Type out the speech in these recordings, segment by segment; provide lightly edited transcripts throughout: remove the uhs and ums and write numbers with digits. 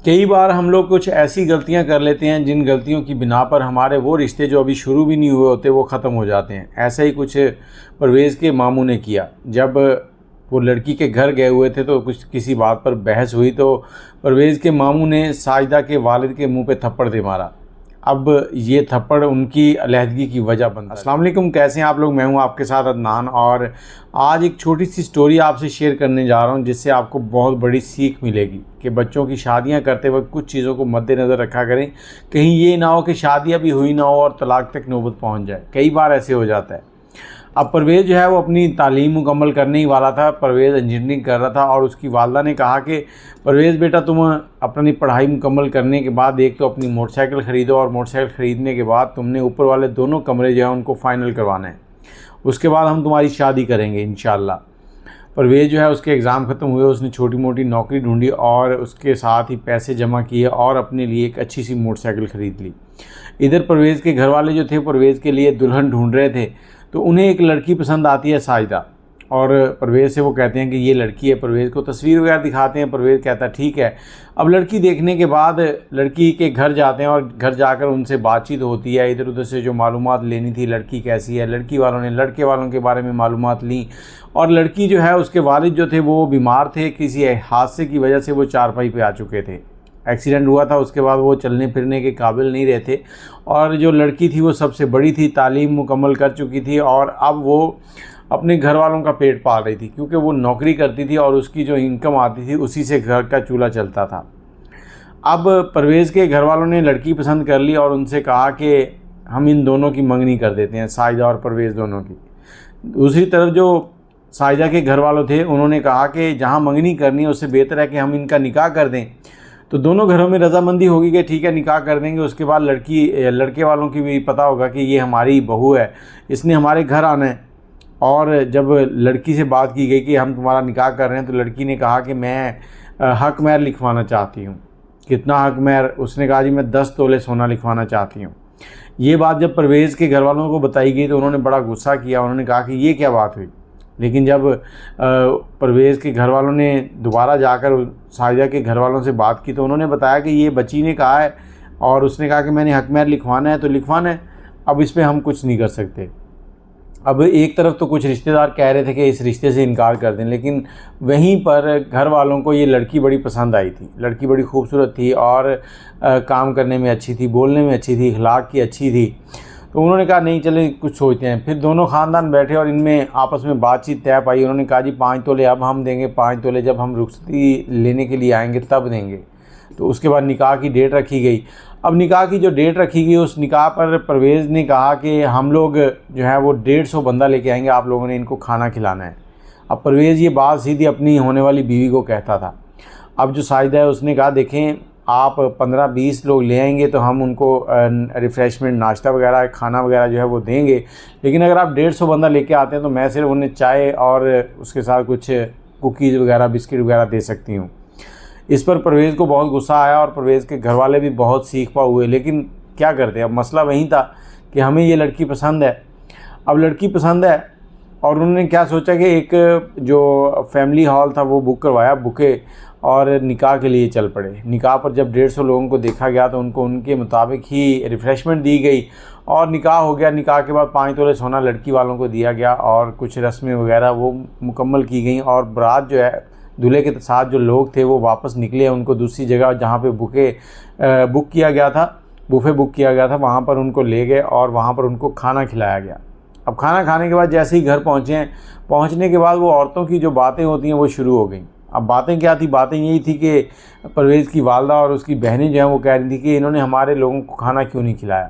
कई बार हम लोग कुछ ऐसी गलतियां कर लेते हैं जिन गलतियों की बिना पर हमारे वो रिश्ते जो अभी शुरू भी नहीं हुए होते वो ख़त्म हो जाते हैं। ऐसा ही कुछ परवेज़ के मामू ने किया। जब वो लड़की के घर गए हुए थे तो कुछ किसी बात पर बहस हुई तो परवेज़ के मामू ने साजिदा के वालिद के मुंह पे थप्पड़ दे मारा। अब ये थप्पड़ उनकी अलहदगी की वजह बनता है। अस्सलाम वालेकुम, कैसे हैं आप लोग? मैं हूं आपके साथ अदनान और आज एक छोटी सी स्टोरी आपसे शेयर करने जा रहा हूं जिससे आपको बहुत बड़ी सीख मिलेगी कि बच्चों की शादियां करते वक्त कुछ चीज़ों को मद्देनज़र रखा करें। कहीं ये ना हो कि शादियां भी हुई ना हो और तलाक तक नौबत पहुँच जाए। कई बार ऐसे हो जाता है। अब परवेज़ जो है वो अपनी तालीम मुकम्मल करने ही वाला था। परवेज़ इंजीनियरिंग कर रहा था और उसकी वालदा ने कहा कि परवेज़ बेटा, तुम अपनी पढ़ाई मुकम्मल करने के बाद एक तो अपनी मोटरसाइकिल ख़रीदो और मोटरसाइकिल ख़रीदने के बाद तुमने ऊपर वाले दोनों कमरे जो हैं उनको फ़ाइनल करवाना है। उसके बाद हम तुम्हारी शादी करेंगे इंशाअल्लाह। परवेज़ जो है उसके एग्ज़ाम ख़त्म हुए, उसने छोटी मोटी नौकरी ढूंढी और उसके साथ ही पैसे जमा किए और अपने लिए एक अच्छी सी मोटरसाइकिल ख़रीद ली। इधर परवेज़ के घर वाले जो थे परवेज़ के लिए दुल्हन ढूंढ रहे थे तो उन्हें एक लड़की पसंद आती है साजिदा, और परवेज़ से वो कहते हैं कि ये लड़की है। परवेज़ को तस्वीर वगैरह दिखाते हैं। परवेज़ कहता है ठीक है। अब लड़की देखने के बाद लड़की के घर जाते हैं और घर जाकर उनसे बातचीत होती है। इधर उधर से जो मालूमात लेनी थी लड़की कैसी है, लड़की वालों ने लड़के वालों के बारे में मालूमात ली। और लड़की जो है उसके वालिद जो थे वो बीमार थे, किसी हादसे की वजह से वो चारपाई पे आ चुके थे। एक्सीडेंट हुआ था, उसके बाद वो चलने फिरने के काबिल नहीं रहे थे। और जो लड़की थी वो सबसे बड़ी थी, तालीम मुकम्मल कर चुकी थी और अब वो अपने घर वालों का पेट पाल रही थी क्योंकि वो नौकरी करती थी और उसकी जो इनकम आती थी उसी से घर का चूल्हा चलता था। अब परवेज़ के घर वालों ने लड़की पसंद कर ली और उनसे कहा कि हम इन दोनों की मंगनी कर देते हैं, साजिदा और परवेज़ दोनों की। दूसरी तरफ जो साजिदा के घर वालों थे उन्होंने कहा कि जहाँ मंगनी करनी है उससे बेहतर है कि हम इनका निकाह कर दें। तो दोनों घरों में रजामंदी होगी कि ठीक है निकाह कर देंगे। उसके बाद लड़के वालों की भी पता होगा कि ये हमारी बहू है, इसने हमारे घर आना है। और जब लड़की से बात की गई कि हम तुम्हारा निकाह कर रहे हैं तो लड़की ने कहा कि मैं हक महर लिखवाना चाहती हूँ। कितना हक महर? उसने कहा जी मैं 10 तोले सोना लिखवाना चाहती हूँ। ये बात जब परवेज़ के घर वालों को बताई गई तो उन्होंने बड़ा गुस्सा किया। उन्होंने कहा कि ये क्या बात हुई। लेकिन जब परवेज़ के घर वालों ने दोबारा जाकर साजिदा के घर वालों से बात की तो उन्होंने बताया कि ये बच्ची ने कहा है और उसने कहा कि मैंने हक महर लिखवाना है तो लिखवाना है, अब इस पर हम कुछ नहीं कर सकते। अब एक तरफ तो कुछ रिश्तेदार कह रहे थे कि इस रिश्ते से इनकार कर दें, लेकिन वहीं पर घर वालों को ये लड़की बड़ी पसंद आई थी। लड़की बड़ी खूबसूरत थी और काम करने में अच्छी थी, बोलने में अच्छी थी, अखलाक की अच्छी थी। तो उन्होंने कहा नहीं चले कुछ सोचते हैं। फिर दोनों ख़ानदान बैठे और इनमें आपस में बातचीत तय पाई। उन्होंने कहा जी 5 तोले अब हम देंगे, 5 तोले जब हम रुखसती लेने के लिए आएंगे तब देंगे। तो उसके बाद निकाह की डेट रखी गई। अब निकाह की जो डेट रखी गई उस निकाह पर परवेज़ ने कहा कि हम लोग जो है वो 150 बंदा लेके आएंगे, आप लोगों ने इनको खाना खिलाना है। अब परवेज़ ये बात सीधी अपनी होने वाली बीवी को कहता था। अब जो साजिदा है उसने कहा देखें आप 15-20 लोग ले आएंगे तो हम उनको रिफ़्रेशमेंट नाश्ता वगैरह खाना वगैरह जो है वो देंगे, लेकिन अगर आप 150 बंदा लेके आते हैं तो मैं सिर्फ उन्हें चाय और उसके साथ कुछ कुकीज़ वगैरह बिस्किट वगैरह दे सकती हूँ। इस पर परवेज़ को बहुत गुस्सा आया और परवेज़ के घर वाले भी बहुत सीखपा हुए, लेकिन क्या करते। अब मसला वहीं था कि हमें ये लड़की पसंद है। अब लड़की पसंद है और उन्होंने क्या सोचा कि एक जो फैमिली हॉल था वो बुक करवाया, बुके, और निकाह के लिए चल पड़े। निकाह पर जब 150 लोगों को देखा गया तो उनको उनके मुताबिक ही रिफ़्रेशमेंट दी गई और निकाह हो गया। निकाह के बाद 5 तोले सोना लड़की वालों को दिया गया और कुछ रस्में वगैरह वो मुकम्मल की गई और बारात जो है दूल्हे के साथ जो लोग थे वो वापस निकले। उनको दूसरी जगह जहाँ पे बुफे बुक किया गया था वहाँ पर उनको ले गए और वहाँ पर उनको खाना खिलाया गया। अब खाना खाने के बाद जैसे ही घर पहुँचने के बाद वो औरतों की जो बातें होती हैं वो शुरू हो गई। अब बातें क्या थी? बातें यही थी कि परवेज़ की वालदा और उसकी बहनें जो हैं वो कह रही थी कि इन्होंने हमारे लोगों को खाना क्यों नहीं खिलाया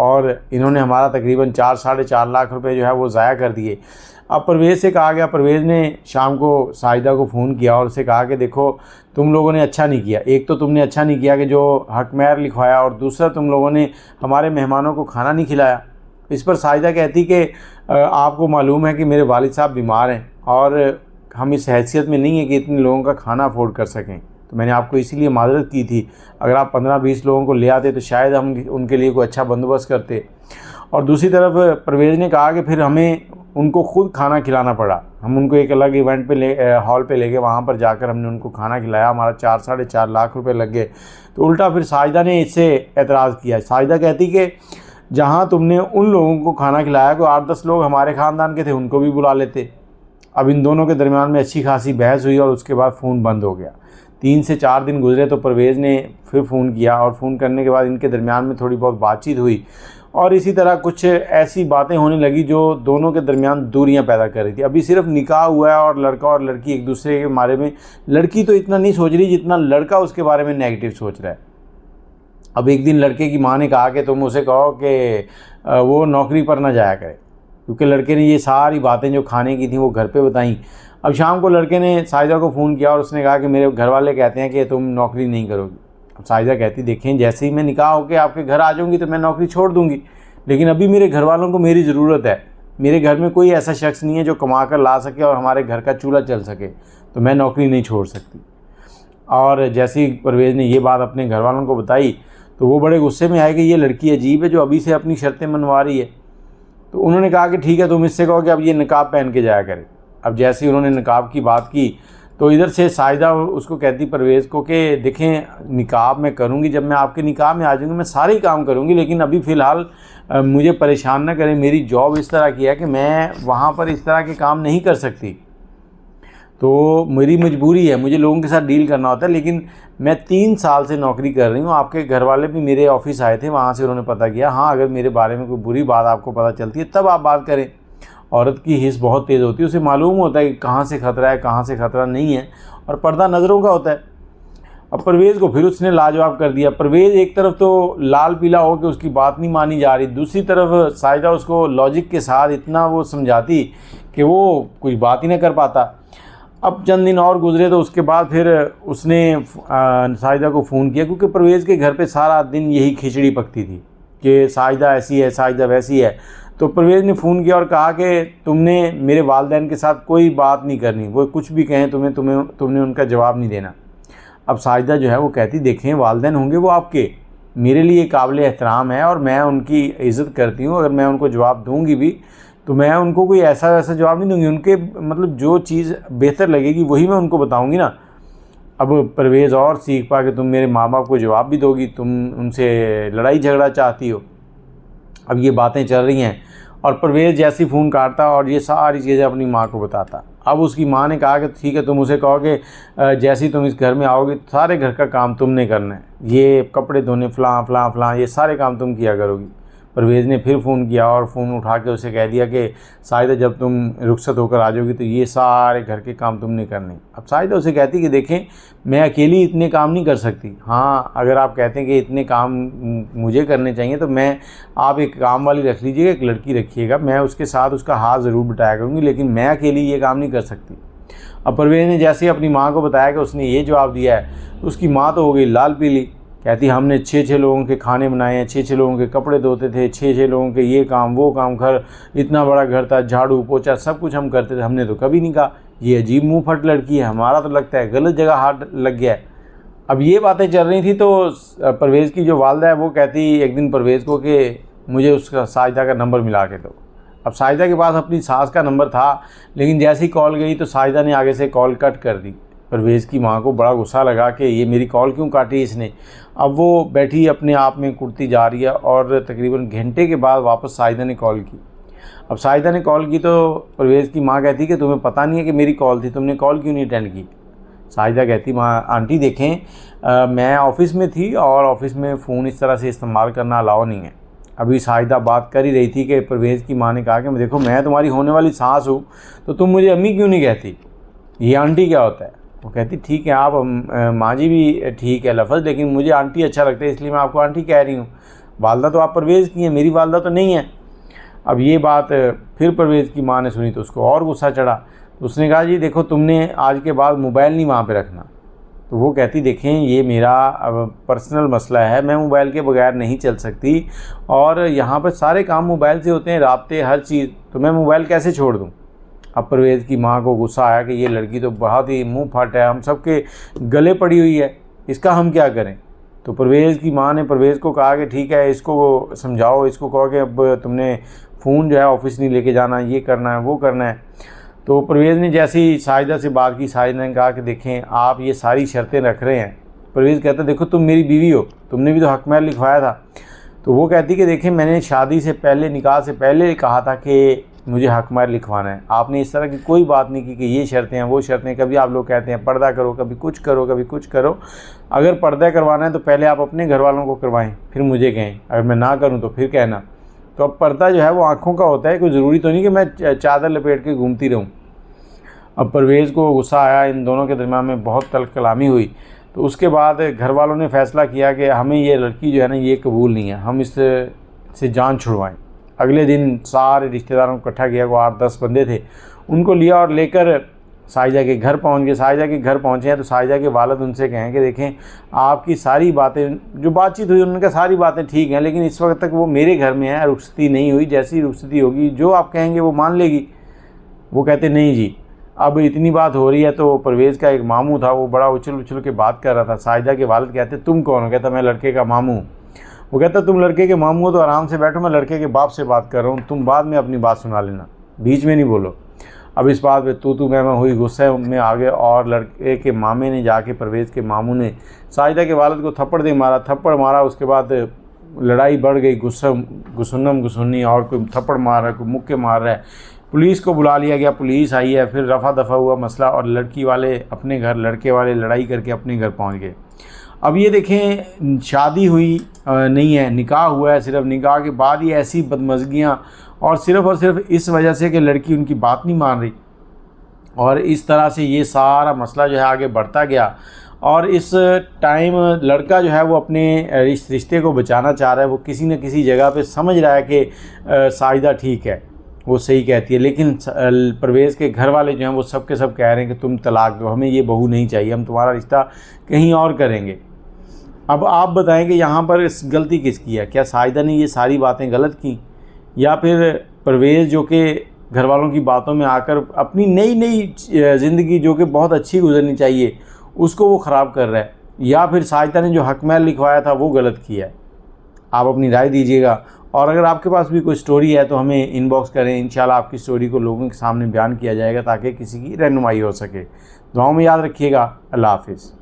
और इन्होंने हमारा तकरीबन 4-4.5 लाख रुपए जो है वो ज़ाया कर दिए। अब परवेज़ से कहा गया, परवेज़ ने शाम को साजिदा को फ़ोन किया और उससे कहा कि देखो तुम लोगों ने अच्छा नहीं किया। एक तो तुमने अच्छा नहीं किया कि जो हक महर लिखवाया और दूसरा तुम लोगों ने हमारे मेहमानों को खाना नहीं खिलाया। इस पर साजिदा कहती कि आपको मालूम है कि मेरे वालिद साहब बीमार हैं और हम इस हैसियत में नहीं है कि इतने लोगों का खाना अफोर्ड कर सकें, तो मैंने आपको इसीलिए माजरत की थी। अगर आप 15-20 लोगों को ले आते तो शायद हम उनके लिए कोई अच्छा बंदोबस्त करते। और दूसरी तरफ परवेज़ ने कहा कि फिर हमें उनको खुद खाना खिलाना पड़ा। हम उनको एक अलग इवेंट पे हॉल पे ले गए, वहाँ पर जाकर हमने उनको खाना खिलाया, हमारा 4-4.5 लाख रुपए लग गए। तो उल्टा फिर साजिदा ने इससे एतराज़ किया। साजिदा कहती कि जहाँ तुमने उन लोगों को खाना खिलाया, कोई 8-10 लोग हमारे ख़ानदान के थे, उनको भी बुला लेते। अब इन दोनों के दरमियान में अच्छी खासी बहस हुई और उसके बाद फ़ोन बंद हो गया। 3 से 4 दिन गुजरे तो परवेज़ ने फिर फ़ोन किया और फ़ोन करने के बाद इनके दरमियान में थोड़ी बहुत बातचीत हुई और इसी तरह कुछ ऐसी बातें होने लगी जो दोनों के दरमियान दूरियां पैदा कर रही थी। अभी सिर्फ निकाह हुआ है और लड़का और लड़की एक दूसरे के बारे में, लड़की तो इतना नहीं सोच रही जितना लड़का उसके बारे में नेगेटिव सोच रहा है। अब एक दिन लड़के की माँ ने कहा कि तुम उसे कहो कि वो नौकरी पर ना जाया करे, क्योंकि लड़के ने ये सारी बातें जो खाने की थी वो घर पे बताई। अब शाम को लड़के ने साजिदा को फ़ोन किया और उसने कहा कि मेरे घर वाले कहते हैं कि तुम नौकरी नहीं करोगी। अब साजिदा कहती देखें, जैसे ही मैं निकाह होकर आपके घर आ जाऊँगी तो मैं नौकरी छोड़ दूँगी, लेकिन अभी मेरे घर वालों को मेरी ज़रूरत है। मेरे घर में कोई ऐसा शख्स नहीं है जो कमा कर ला सके और हमारे घर का चूल्हा चल सके, तो मैं नौकरी नहीं छोड़ सकती। और जैसे ही परवेज़ ने ये बात अपने घर वालों को बताई तो वो बड़े गुस्से में आए कि ये लड़की अजीब है जो अभी से अपनी शर्तें मनवा रही है। तो उन्होंने कहा कि ठीक है, तुम इससे कहो कि अब ये निकाब पहन के जाया करे। अब जैसे ही उन्होंने निकाब की बात की तो इधर से साजिदा उसको कहती परवेज़ को कि देखें, निकाब मैं करूँगी, जब मैं आपके निकाह में आ जाऊँगी मैं सारे ही काम करूँगी, लेकिन अभी फ़िलहाल मुझे परेशान ना करें। मेरी जॉब इस तरह की है कि मैं वहाँ पर इस तरह के काम नहीं कर सकती, तो मेरी मजबूरी है, मुझे लोगों के साथ डील करना होता है। लेकिन मैं 3 साल से नौकरी कर रही हूँ, आपके घर वाले भी मेरे ऑफिस आए थे, वहाँ से उन्होंने पता किया। हाँ, अगर मेरे बारे में कोई बुरी बात आपको पता चलती है तब आप बात करें। औरत की हिस्स बहुत तेज़ होती है, उसे मालूम होता है कि कहाँ से ख़तरा है, कहाँ से ख़तरा नहीं है, और पर्दा नज़रों का होता है। अब परवेज़ को फिर उसने लाजवाब कर दिया। परवेज़ एक तरफ तो लाल पीला हो कि उसकी बात नहीं मानी जा रही, दूसरी तरफ साजिदा उसको लॉजिक के साथ इतना वो समझाती कि वो कुछ बात ही ना कर पाता। अब चंद दिन और गुजरे तो उसके बाद फिर उसने साजिदा को फ़ोन किया, क्योंकि परवेज़ के घर पे सारा दिन यही खिचड़ी पकती थी कि साजिदा ऐसी है, साजिदा वैसी है। तो परवेज़ ने फ़ोन किया और कहा कि तुमने मेरे वालिदैन के साथ कोई बात नहीं करनी, वो कुछ भी कहें तुमने उनका जवाब नहीं देना। अब साजिदा जो है वो कहती देखें, वालिदैन होंगे वो आपके, मेरे लिए काबिल एहतराम है और मैं उनकी इज़्ज़त करती हूँ। अगर मैं उनको जवाब दूँगी भी तो मैं उनको कोई ऐसा वैसा जवाब नहीं दूँगी, उनके मतलब जो चीज़ बेहतर लगेगी वही मैं उनको बताऊँगी ना। अब परवेज़ और सीख पा कि तुम मेरे माँ बाप को जवाब भी दोगी, तुम उनसे लड़ाई झगड़ा चाहती हो। अब ये बातें चल रही हैं और परवेज़ जैसे ही फ़ोन काटता और ये सारी चीज़ें अपनी माँ को बताता। अब उसकी माँ ने कहा कि ठीक है, तुम उसे कहो कि जैसे ही तुम इस घर में आओगे सारे घर का काम तुमने करना है, ये कपड़े धोने फ़लाँ फ़लाँ फ़लाँ ये सारे काम तुम किया करोगी। परवेज़ ने फिर फ़ोन किया और फ़ोन उठा के उसे कह दिया कि साजिदा जब तुम रुखसत होकर आ जाओगी तो ये सारे घर के काम तुमने करने। अब साजिदा उसे कहती कि देखें, मैं अकेली इतने काम नहीं कर सकती। हाँ, अगर आप कहते हैं कि इतने काम मुझे करने चाहिए तो आप एक काम वाली रख लीजिएगा, एक लड़की रखिएगा, मैं उसके साथ उसका हाथ ज़रूर बटाया करूँगी, लेकिन मैं अकेली ये काम नहीं कर सकती। अब परवेज़ ने जैसे ही अपनी माँ को बताया कि उसने ये जवाब दिया है, तो उसकी माँ तो हो गई लाल पीली। कहती हमने 6-6 लोगों के खाने बनाए हैं, 6-6 लोगों के कपड़े धोते थे, 6-6 लोगों के ये काम वो काम, घर इतना बड़ा घर था, झाड़ू पोछा सब कुछ हम करते थे, हमने तो कभी नहीं कहा ये अजीब मुँह फट लड़की है, हमारा तो लगता है गलत जगह हाथ लग गया है। अब ये बातें चल रही थी तो परवेज़ की जो वालदा है वो कहती एक दिन परवेज़ को कि मुझे उसका साजिदा का नंबर मिला के दो। अब साजिदा के पास अपनी सास का नंबर था, लेकिन जैसे ही कॉल गई तो साजिदा ने आगे से कॉल कट कर दी। परवेज़ की माँ को बड़ा गुस्सा लगा कि ये मेरी कॉल क्यों काटी इसने। अब वो बैठी अपने आप में कुटती जा रही है और तकरीबन घंटे के बाद वापस साजिदा ने कॉल की। अब साजिदा ने कॉल की तो परवेज़ की माँ कहती कि तुम्हें पता नहीं है कि मेरी कॉल थी, तुमने कॉल क्यों नहीं अटेंड की। साजिदा कहती माँ आंटी देखें, मैं ऑफ़िस में थी और ऑफ़िस में फ़ोन इस तरह से इस्तेमाल करना अलाउ नहीं है। अभी साजिदा बात कर ही रही थी कि परवेज़ की माँ ने कहा कि देखो मैं तुम्हारी होने वाली सास हूँ तो तुम मुझे अम्मी क्यों नहीं कहती, ये आंटी क्या होता है। वो कहती ठीक है, आप माँ जी भी ठीक है लफ्ज़, लेकिन मुझे आंटी अच्छा लगता है इसलिए मैं आपको आंटी कह रही हूँ। वालदा तो आप परवेज़ की हैं, मेरी वालदा तो नहीं है। अब ये बात फिर परवेज़ की माँ ने सुनी तो उसको और गुस्सा चढ़ा। तो उसने कहा जी देखो, तुमने आज के बाद मोबाइल नहीं वहाँ पे रखना। तो वो कहती देखें, ये मेरा पर्सनल मसला है, मैं मोबाइल के बगैर नहीं चल सकती और यहाँ पर सारे काम मोबाइल से होते हैं, राब्ते हर चीज़, तो मैं मोबाइल कैसे छोड़ दूँ। अब परवेज़ की माँ को गुस्सा आया कि ये लड़की तो बहुत ही मुंह फट है, हम सबके गले पड़ी हुई है, इसका हम क्या करें। तो परवेज़ की माँ ने परवेज़ को कहा कि ठीक है, इसको समझाओ, इसको कहो कि अब तुमने फ़ोन जो है ऑफिस नहीं लेके जाना, ये करना है वो करना है। तो परवेज़ ने जैसे ही साजिदा से बात की, साजिदा ने कहा कि देखें आप ये सारी शर्तें रख रहे हैं। परवेज़ कहता देखो तुम मेरी बीवी हो, तुमने भी तो हक महल लिखवाया था। तो वो कहती कि देखें मैंने शादी से पहले, निकाह से पहले कहा था कि मुझे हक महल लिखवाना है, आपने इस तरह की कोई बात नहीं की कि ये शर्तें हैं वो शर्तें। कभी आप लोग कहते हैं पर्दा करो, कभी कुछ करो, कभी कुछ करो। अगर पर्दा करवाना है तो पहले आप अपने घर वालों को करवाएं, फिर मुझे कहें, अगर मैं ना करूं तो फिर कहना। तो अब पर्दा जो है वो आँखों का होता है, कोई ज़रूरी तो नहीं कि मैं चादर लपेट के घूमती रहूँ। अब परवेज़ को गुस्सा आया, इन दोनों के दरमियान में बहुत तल्ख़ कलामी हुई। तो उसके बाद घर वालों ने फ़ैसला किया कि हमें ये लड़की जो है ना ये कबूल नहीं है, हम इससे जान छुड़वाएं। अगले दिन सारे रिश्तेदारों को इकट्ठा किया, वो 8-10 बंदे थे, उनको लिया और लेकर साजिदा के घर पहुंच गए। साजिदा के घर पहुंचे हैं तो साजिदा के वालिद उनसे कहें कि देखें आपकी सारी बातें, जो बातचीत हुई उनका सारी बातें ठीक हैं, लेकिन इस वक्त तक वो मेरे घर में है, रुखसती नहीं हुई। जैसी रुखसती होगी जो आप कहेंगे वो मान लेगी। वो कहते नहीं जी, अब इतनी बात हो रही है। तो परवेज़ का एक मामू था, वो बड़ा उछल उछल के बात कर रहा था। साजिदा के वालिद कहते तुम कौन हो? कहता मैं लड़के का मामू हूँ। वो कहता तुम लड़के के मामू हो तो आराम से बैठो, मैं लड़के के बाप से बात कर रहा हूँ, तुम बाद में अपनी बात सुना लेना, बीच में नहीं बोलो। अब इस बात पे तू मैं हुई, गुस्से में आ गए और लड़के के मामे ने जाके परवेज़ के मामू ने साजिदा के वालिद को थप्पड़ मारा। उसके बाद लड़ाई बढ़ गई, गुस्सुन्नम गुस्सुन्नी, और कोई थप्पड़ मार रहा है, कोई मुक्के मार रहा है। पुलिस को बुला लिया गया, पुलिस आई है, फिर रफा दफा हुआ मसला और लड़की वाले अपने घर, लड़के वाले लड़ाई करके अपने घर पहुंच गए। अब ये देखें शादी हुई नहीं है, निकाह हुआ है, सिर्फ निकाह के बाद ही ऐसी बदमज़गियाँ, और सिर्फ इस वजह से कि लड़की उनकी बात नहीं मान रही। और इस तरह से ये सारा मसला जो है आगे बढ़ता गया। और इस टाइम लड़का जो है वो अपने रिश्ते को बचाना चाह रहा है। वो किसी न किसी जगह पे समझ रहा है कि साजिदा ठीक है, वो सही कहती है, लेकिन परवेज़ के घर वाले जो हैं वो सब के सब कह रहे हैं कि तुम तलाक दो, हमें ये बहू नहीं चाहिए, हम तुम्हारा रिश्ता कहीं और करेंगे। अब आप बताएं कि यहाँ पर इस गलती किसकी है? क्या साजिदा ने ये सारी बातें गलत की, या फिर परवेज़ जो कि घर वालों की बातों में आकर अपनी नई ज़िंदगी जो कि बहुत अच्छी गुजरनी चाहिए उसको वो ख़राब कर रहा है, या फिर साजिदा ने जो हक महल लिखवाया था वो गलत किया है? आप अपनी राय दीजिएगा। और अगर आपके पास भी कोई स्टोरी है तो हमें इनबॉक्स करें, इंशाल्लाह आपकी स्टोरी को लोगों के सामने बयान किया जाएगा ताकि किसी की रहनुमाई हो सके। दुआओं में याद रखिएगा। अल्लाह हाफ़िज़।